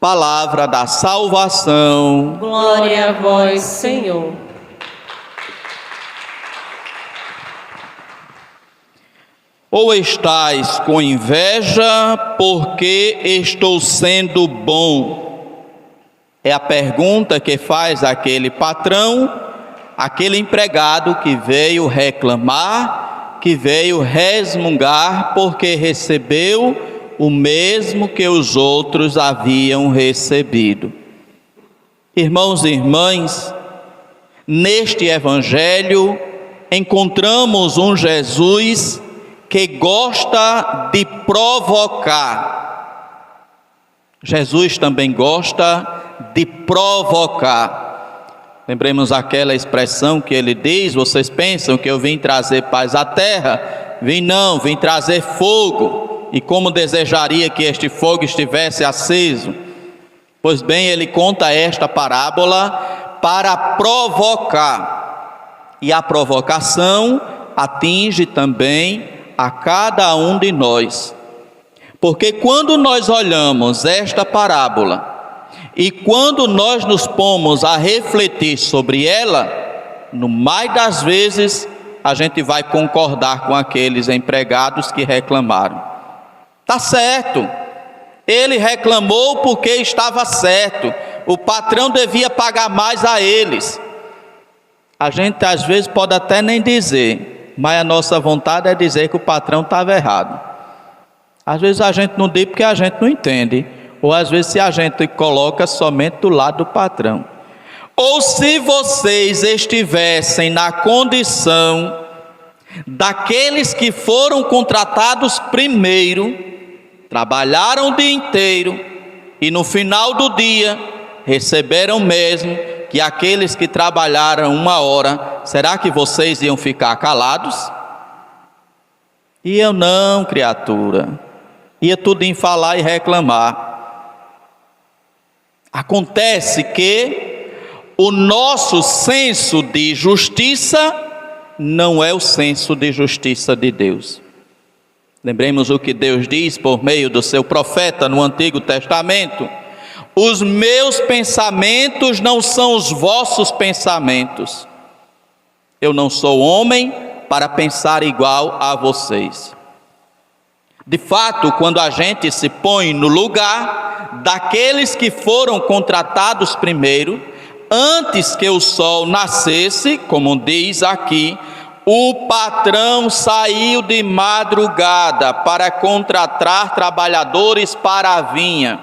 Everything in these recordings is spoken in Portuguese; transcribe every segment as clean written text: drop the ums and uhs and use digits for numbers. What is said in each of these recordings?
Palavra da salvação. Glória a vós, Senhor. Ou estais com inveja porque estou sendo bom? É a pergunta que faz aquele patrão, aquele empregado que veio reclamar, que veio resmungar porque recebeu o mesmo que os outros haviam recebido. Irmãos e irmãs, neste evangelho encontramos um Jesus que gosta de provocar. Jesus também gosta de provocar. Lembremos aquela expressão que ele diz: vocês pensam que eu vim trazer paz à terra? Vim trazer fogo. E como desejaria que este fogo estivesse aceso? Pois bem, ele conta esta parábola para provocar. E a provocação atinge também a cada um de nós, porque quando nós olhamos esta parábola e quando nós nos pomos a refletir sobre ela, no mais das vezes a gente vai concordar com aqueles empregados que reclamaram. Tá certo, ele reclamou porque estava certo, o patrão devia pagar mais a eles. A gente às vezes pode até nem dizer, mas a nossa vontade é dizer que o patrão estava errado. Às vezes a gente não diz porque a gente não entende, ou às vezes se a gente coloca somente do lado do patrão. Ou se vocês estivessem na condição daqueles que foram contratados primeiro, trabalharam o dia inteiro e no final do dia receberam mesmo que aqueles que trabalharam 1 hora, será que vocês iam ficar calados? E eu não, criatura, ia tudo em falar e reclamar. Acontece que o nosso senso de justiça não é o senso de justiça de Deus. Lembremos o que Deus diz por meio do seu profeta no Antigo Testamento: os meus pensamentos não são os vossos pensamentos. Eu não sou homem para pensar igual a vocês. De fato, quando a gente se põe no lugar daqueles que foram contratados primeiro, antes que o sol nascesse, como diz aqui, o patrão saiu de madrugada para contratar trabalhadores para a vinha.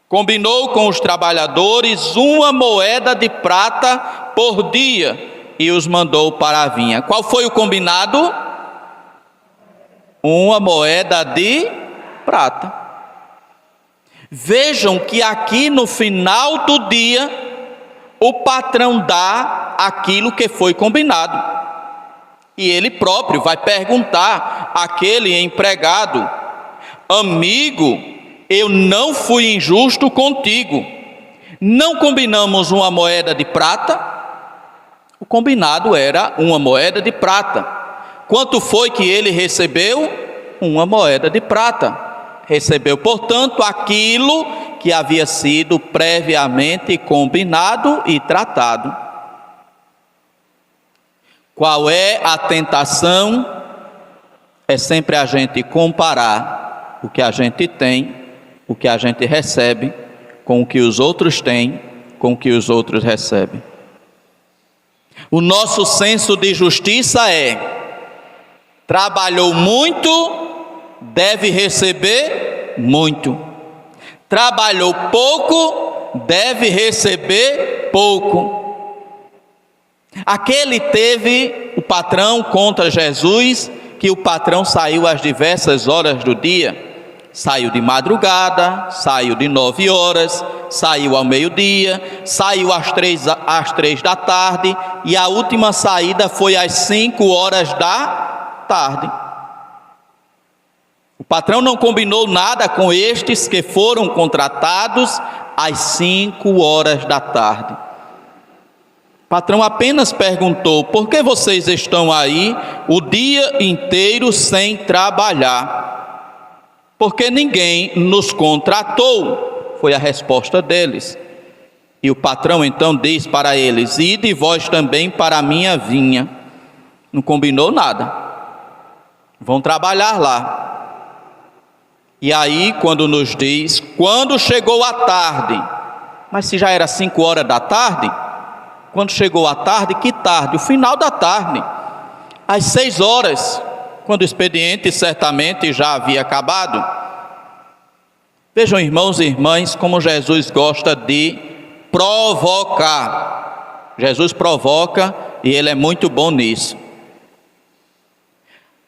Combinou com os trabalhadores 1 moeda de prata por dia e os mandou para a vinha. Qual foi o combinado? 1 moeda de prata. Vejam que aqui no final do dia, o patrão dá aquilo que foi combinado. E ele próprio vai perguntar àquele empregado: amigo, eu não fui injusto contigo, não combinamos 1 moeda de prata? O combinado era 1 moeda de prata. Quanto foi que ele recebeu? 1 moeda de prata. Recebeu, portanto, aquilo que havia sido previamente combinado e tratado. Qual é a tentação? É sempre a gente comparar o que a gente tem, o que a gente recebe, com o que os outros têm, com o que os outros recebem. O nosso senso de justiça é: trabalhou muito, deve receber muito. Trabalhou pouco, deve receber pouco. Aquele teve o patrão contra Jesus, que o patrão saiu às diversas horas do dia. Saiu de madrugada, saiu de 9 horas, saiu ao meio-dia, saiu às 3 da tarde e a última saída foi às 5 horas da tarde. O patrão não combinou nada com estes que foram contratados às 5 horas da tarde. O patrão apenas perguntou: por que vocês estão aí o dia inteiro sem trabalhar? Porque ninguém nos contratou. foi a resposta deles. E o patrão então diz para eles: ide vós também para a minha vinha. Não combinou nada, vão trabalhar lá. E aí quando nos diz, quando chegou a tarde, mas se já era 5 horas da tarde, quando chegou a tarde, que tarde? O final da tarde, às 6 horas, quando o expediente certamente já havia acabado. Vejam, irmãos e irmãs, como Jesus gosta de provocar. Jesus provoca e ele é muito bom nisso.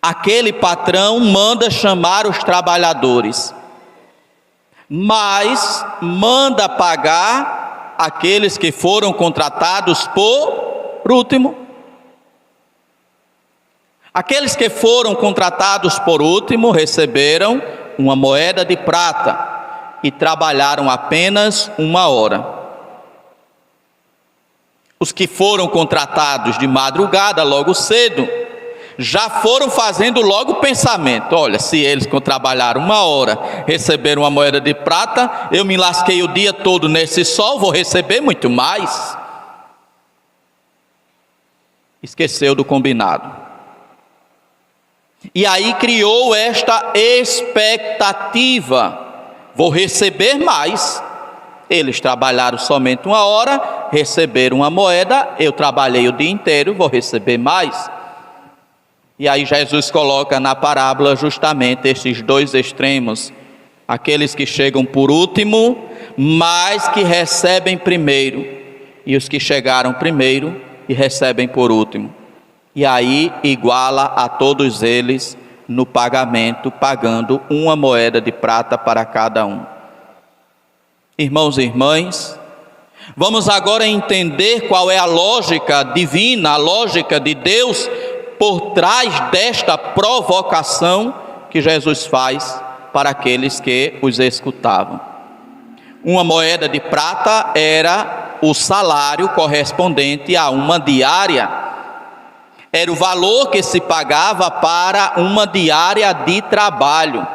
Aquele patrão manda chamar os trabalhadores, mas manda pagar aqueles que foram contratados por último. Aqueles que foram contratados por último receberam uma moeda de prata e trabalharam apenas 1 hora. Os que foram contratados de madrugada, logo cedo, já foram fazendo logo o pensamento: olha, se eles trabalharam 1 hora, receberam uma moeda de prata, eu me lasquei o dia todo nesse sol, vou receber muito mais. Esqueceu do combinado. E aí criou esta expectativa: vou receber mais. Eles trabalharam somente 1 hora, receberam uma moeda, eu trabalhei o dia inteiro, vou receber mais. E aí Jesus coloca na parábola justamente estes 2 extremos: aqueles que chegam por último, mas que recebem primeiro, e os que chegaram primeiro e recebem por último. E aí iguala a todos eles no pagamento, pagando 1 moeda de prata para cada um. Irmãos e irmãs, vamos agora entender qual é a lógica divina, a lógica de Deus por trás desta provocação que Jesus faz para aqueles que os escutavam. 1 moeda de prata era o salário correspondente a 1 diária. Era o valor que se pagava para 1 diária de trabalho.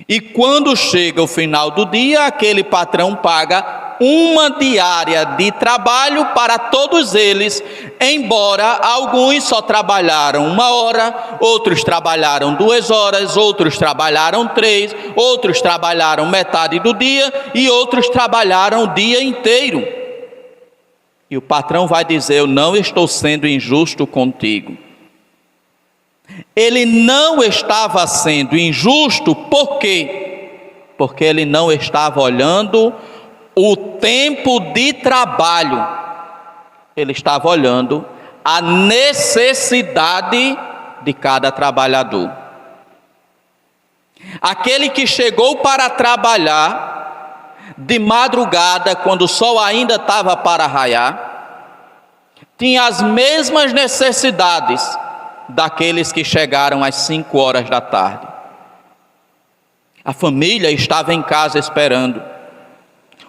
E quando chega o final do dia, aquele patrão paga 1 diária de trabalho para todos eles, embora alguns só trabalharam 1 hora, outros trabalharam 2 horas, outros trabalharam 3, outros trabalharam metade do dia e outros trabalharam o dia inteiro. E o patrão vai dizer: eu não estou sendo injusto contigo. Ele não estava sendo injusto, por quê? Porque ele não estava olhando o tempo de trabalho, ele estava olhando a necessidade de cada trabalhador. Aquele que chegou para trabalhar de madrugada, quando o sol ainda estava para raiar, tinha as mesmas necessidades daqueles que chegaram às 5 horas da tarde. A família estava em casa esperando,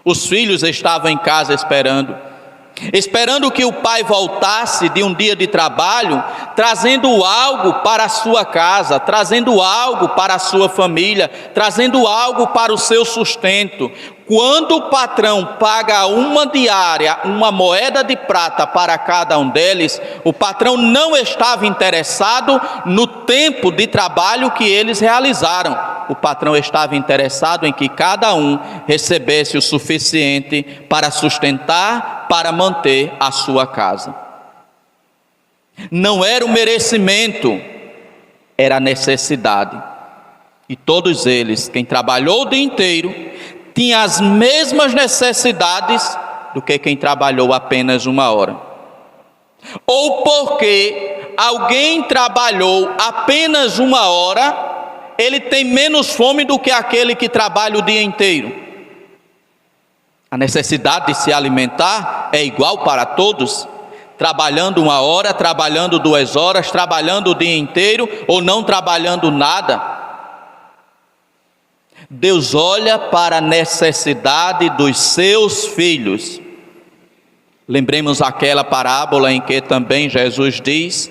os filhos estavam em casa esperando que o pai voltasse de um dia de trabalho, trazendo algo para a sua casa, trazendo algo para a sua família, trazendo algo para o seu sustento. Quando o patrão paga 1 diária, 1 moeda de prata para cada um deles, o patrão não estava interessado no tempo de trabalho que eles realizaram. O patrão estava interessado em que cada um recebesse o suficiente para sustentar, para manter a sua casa. Não era o merecimento, era a necessidade. E todos eles, quem trabalhou o dia inteiro, tinha as mesmas necessidades do que quem trabalhou apenas 1 hora. Ou porque alguém trabalhou apenas 1 hora, ele tem menos fome do que aquele que trabalha o dia inteiro. A necessidade de se alimentar é igual para todos, trabalhando 1 hora, trabalhando 2 horas, trabalhando o dia inteiro ou não trabalhando nada. Deus olha para a necessidade dos seus filhos. Lembremos aquela parábola em que também Jesus diz: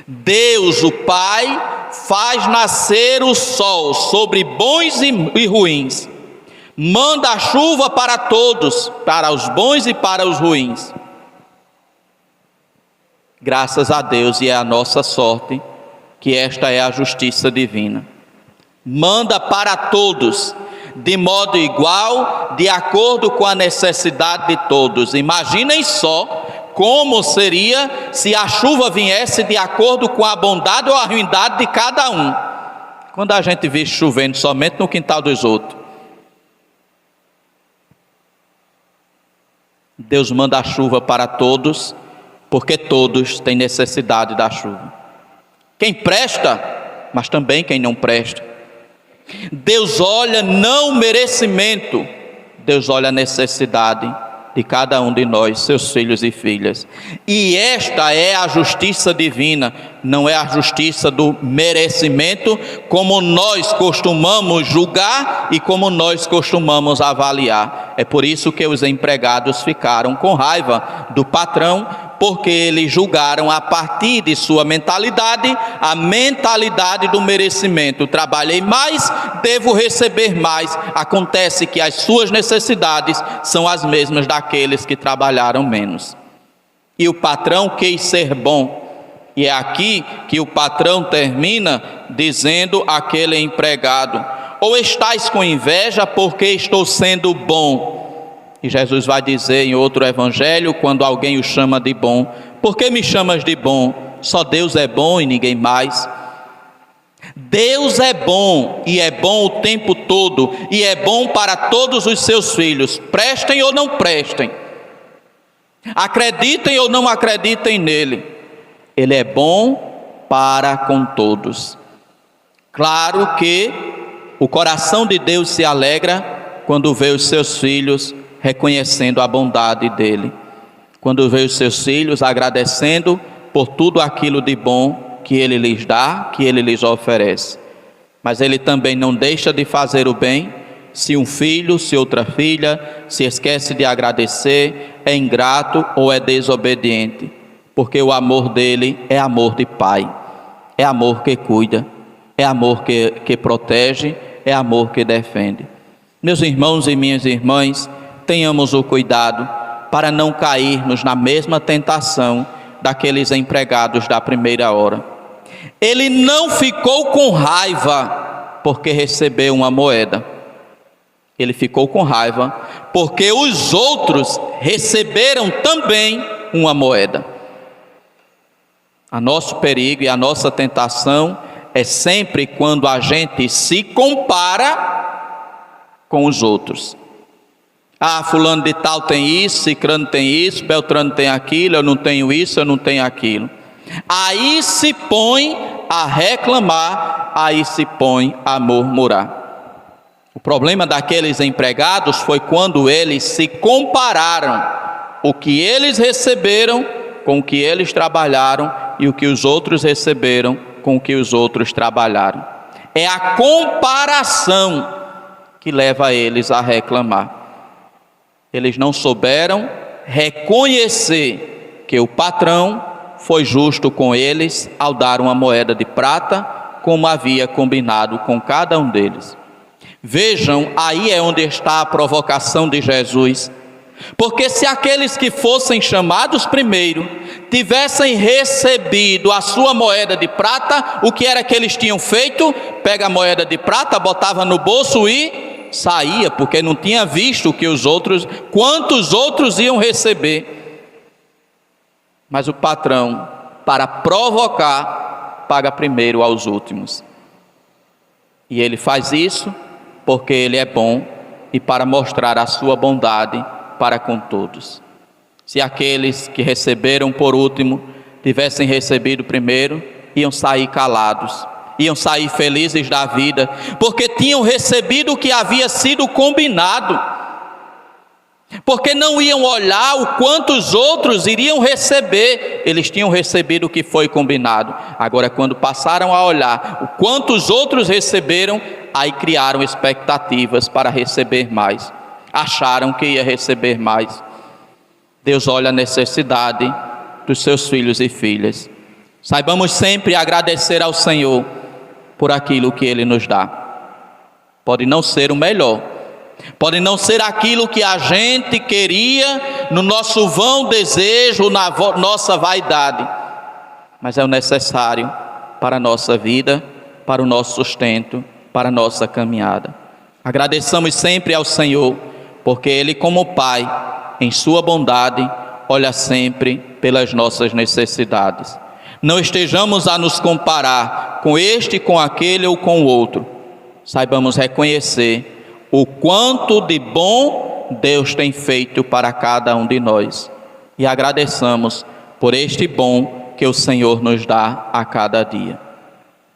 Deus, o Pai, faz nascer o sol sobre bons e ruins, Manda a chuva para todos, para os bons e para os ruins. Graças a Deus, e é a nossa sorte, que esta é a justiça divina. Manda para todos, de modo igual, de acordo com a necessidade de todos. Imaginem só como seria se a chuva viesse de acordo com a bondade ou a ruindade de cada um. Quando a gente vê chovendo somente no quintal dos outros. Deus manda a chuva para todos, porque todos têm necessidade da chuva. Quem presta, mas também quem não presta. Deus olha não o merecimento, Deus olha a necessidade de cada um de nós, seus filhos e filhas. E esta é a justiça divina, não é a justiça do merecimento, como nós costumamos julgar e como nós costumamos avaliar. É por isso que os empregados ficaram com raiva do patrão, porque eles julgaram a partir de sua mentalidade, a mentalidade do merecimento. Trabalhei mais, devo receber mais. Acontece que as suas necessidades são as mesmas daqueles que trabalharam menos. E o patrão quis ser bom. E é aqui que o patrão termina dizendo àquele empregado: ou estais com inveja porque estou sendo bom? E Jesus vai dizer em outro evangelho, quando alguém o chama de bom: por que me chamas de bom? Só Deus é bom e ninguém mais. Deus é bom, e é bom o tempo todo, e é bom para todos os seus filhos, prestem ou não prestem, acreditem ou não acreditem nele, ele é bom para com todos. Claro que o coração de Deus se alegra quando vê os seus filhos reconhecendo a bondade dele, quando vê os seus filhos agradecendo por tudo aquilo de bom que ele lhes dá, que ele lhes oferece. Mas ele também não deixa de fazer o bem se um filho, se outra filha se esquece de agradecer, é ingrato ou é desobediente, porque o amor dele é amor de pai, é amor que cuida, é amor que protege, é amor que defende. Meus irmãos e minhas irmãs, tenhamos o cuidado para não cairmos na mesma tentação daqueles empregados da primeira hora. Ele não ficou com raiva porque recebeu uma moeda. Ele ficou com raiva porque os outros receberam também uma moeda. O nosso perigo e a nossa tentação é sempre quando a gente se compara com os outros. Ah, fulano de tal tem isso, cicrano tem isso, beltrano tem aquilo, eu não tenho isso, eu não tenho aquilo. Aí se põe a reclamar, aí se põe a murmurar. O problema daqueles empregados foi quando eles se compararam o que eles receberam com o que eles trabalharam e o que os outros receberam com o que os outros trabalharam. É a comparação que leva eles a reclamar. Eles não souberam reconhecer que o patrão foi justo com eles ao dar uma moeda de prata, como havia combinado com cada um deles. Vejam, aí é onde está a provocação de Jesus. Porque se aqueles que fossem chamados primeiro tivessem recebido a sua moeda de prata, o que era que eles tinham feito? Pega a moeda de prata, botava no bolso e saía, porque não tinha visto que os outros, quantos outros iam receber. Mas o patrão, para provocar, paga primeiro aos últimos. E ele faz isso porque ele é bom e para mostrar a sua bondade para com todos. Se aqueles que receberam por último tivessem recebido primeiro, iam sair calados, iam sair felizes da vida, porque tinham recebido o que havia sido combinado, porque não iam olhar o quanto os outros iriam receber, eles tinham recebido o que foi combinado. Agora, quando passaram a olhar o quanto os outros receberam, aí criaram expectativas para receber mais, acharam que ia receber mais. Deus olha a necessidade dos seus filhos e filhas. Saibamos sempre agradecer ao Senhor por aquilo que Ele nos dá. Pode não ser o melhor, Pode não ser aquilo que a gente queria no nosso vão desejo, na nossa vaidade, mas é o necessário para a nossa vida, para o nosso sustento, para a nossa caminhada. Agradeçamos sempre ao Senhor, porque Ele, como Pai, em sua bondade, olha sempre pelas nossas necessidades. Não estejamos a nos comparar com este, com aquele ou com o outro. Saibamos reconhecer o quanto de bom Deus tem feito para cada um de nós. E agradeçamos por este bom que o Senhor nos dá a cada dia.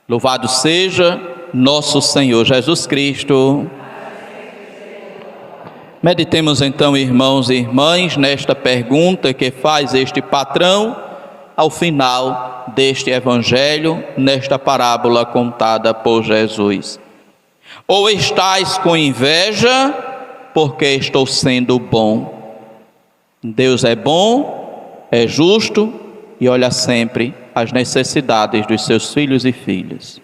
Louvado seja nosso Senhor Jesus Cristo. Meditemos então, irmãos e irmãs, nesta pergunta que faz este patrão ao final deste evangelho, nesta parábola contada por Jesus. Ou estais com inveja, porque estou sendo bom? Deus é bom, é justo e olha sempre as necessidades dos seus filhos e filhas.